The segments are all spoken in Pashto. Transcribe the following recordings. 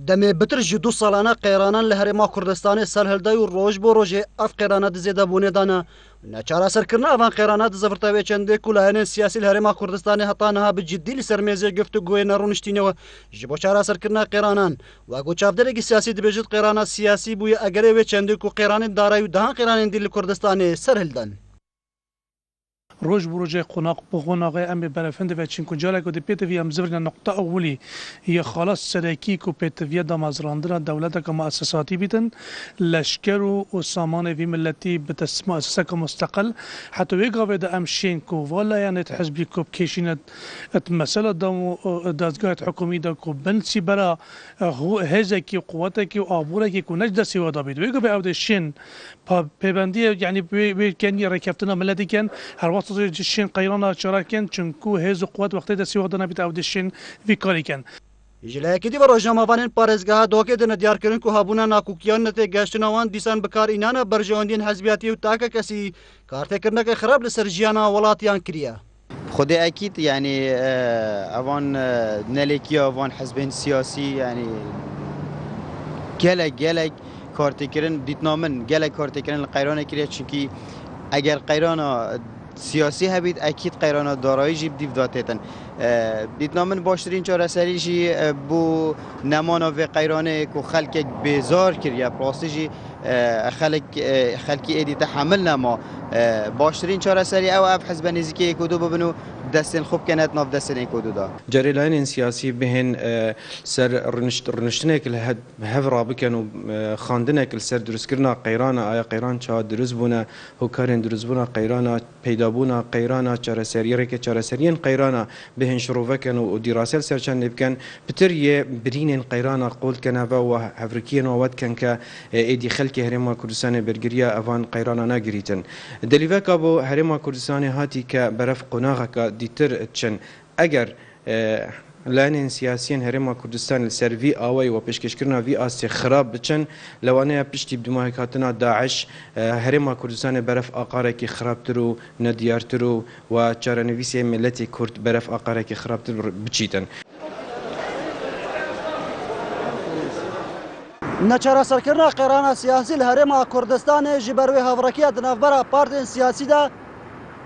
دەمێ بتر ji دو ساڵانە قەیرانان لە هەرێما کوردستانی سەرهەڵدای و ڕۆژ بۆ ڕۆژێ ئەف قەیرانە دزێدە بوونێدانە نەچارەسەرکردنا ئەوان قەیرانە دزەڤرتەوێ چەندێک و لایەنێن سیاسی لە هەرێما کوردستانی هەتانەها بجددی لەسەر مێزێ گفتوگۆیە نەڕوونشتینەوە ji بۆ چارەسەرکردنا قەیرانان واگۆ چاودێرێکی سیاسی دەبێژێت قەیرانە سیاسی بووە ئەگەرێوێ چەندێک و قەیرانên دارایی و دەهان قەیرانên دی لە کوردستانê سەرهەڵدان. روج بروجه قناقه ام برفند و چین کجاله کو دپیت وی ام زبر نقطه اولی هي خلاص سرکی کو پیت وی دامازراندرا دولت که مؤسساتی بیتن لشکر و سامان وی ملتی بتسمع اساسا مستقل حتی وی قاوه دا امشین کو والا یعنی حزبی کو کشینت مسئله دادگاه حکومی دا کو بنسی برا هزکی قوتکی و آبورکی کو نجد سوا دا بید وی قاوه او دشین پیبندی یعنی وی کنی رکفتنا ملتی کن هر وقت دشین قیرانا چراکن چونکو هز قوت وقتی دستی وقت نبید او دشین ویکاری کن. جلایکی دی برای جامعان پارێزگاها دوکه دن دیارکردن کو هبونا ناکوکیان نته گشتنوان دیسان بکار اینانا برجواندین حزبیاتی و تاکه کسی کارتکردن که خراب لسر جیانا ولاتیان کریه. خود اكيد يعني اوان نلكي اوان حزبين سياسي يعني جلك کارتکردن دیتنامن جلك کارتکردن قیران کریه چونکی اگر قیران سیاسی هبید اكيد قیران دارایی جیب دیو داتتن دیتنامن باشترین چارەسەری جی بو نمانا و قیرانه کو خلک بیزار کریه پراستی جی خلکی ایدی تحمل نما باشترین چارەسەری او اف حزب نزیکی کدو ببنو دستن خوب کنات ناف دستن کدو دا جری لاین سیاسی بهن سر رنشتنه کل هف رابکن و خواندنه کل سر درست کردن قیران آیا قیران چه درست بونه هوکارن درست بونه قیران پیدا بونه قیران چارەسەری رک چارەسەریان قیران بهن شروع کن و دراسل سرچن نبکن بتر یه برین قیران قول کنه و هفرکیان واد کن که ایدی خلک هرما کردستان برگریا اوان قیران نگریتن دلیوک ابو هرما کردستان هاتی که برف قناغه که دیتر چن اگر لانین سیاسیین هرما کردستان سروی آوی و پیشکشکرنا وی آسی خراب بچن لوانه پشتی بدمای کاتنا داعش هرما کردستان برف آقاره کی خرابترو ندیارترو و چارنویسی ملتی کرد برف آقاره کی خرابترو بچیتن. نەچارەسەرکردنا قەیرانە سیاسی لە هەرێما کوردستانê ji ber wê hevrekiya di navbera partên siyasî de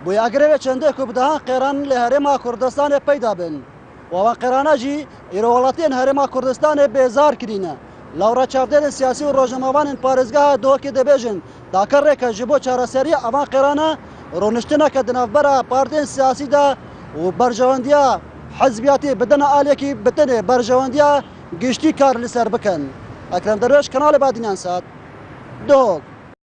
bûye agirêvê çendê ku bi dehan qêran lê herêma Kurdistanê peyda bin. Wan qêrana jî îrowelatiyên herêma Kurdistanê bêzar kirîne. Lawra çavdêrên siyasî û rojnamevanên parêzgeha Duhokê dibêjin dakarrêke ji bo çareseriya evan qêrana rûniştineke di navbera partên siyasî de û berjewendiya hizbiyatî bidina aliyekî bitinê berjewendiya giştî kar li ser bikin. Ekrem Derviş, Kanalê Badînan Saat, Duhok.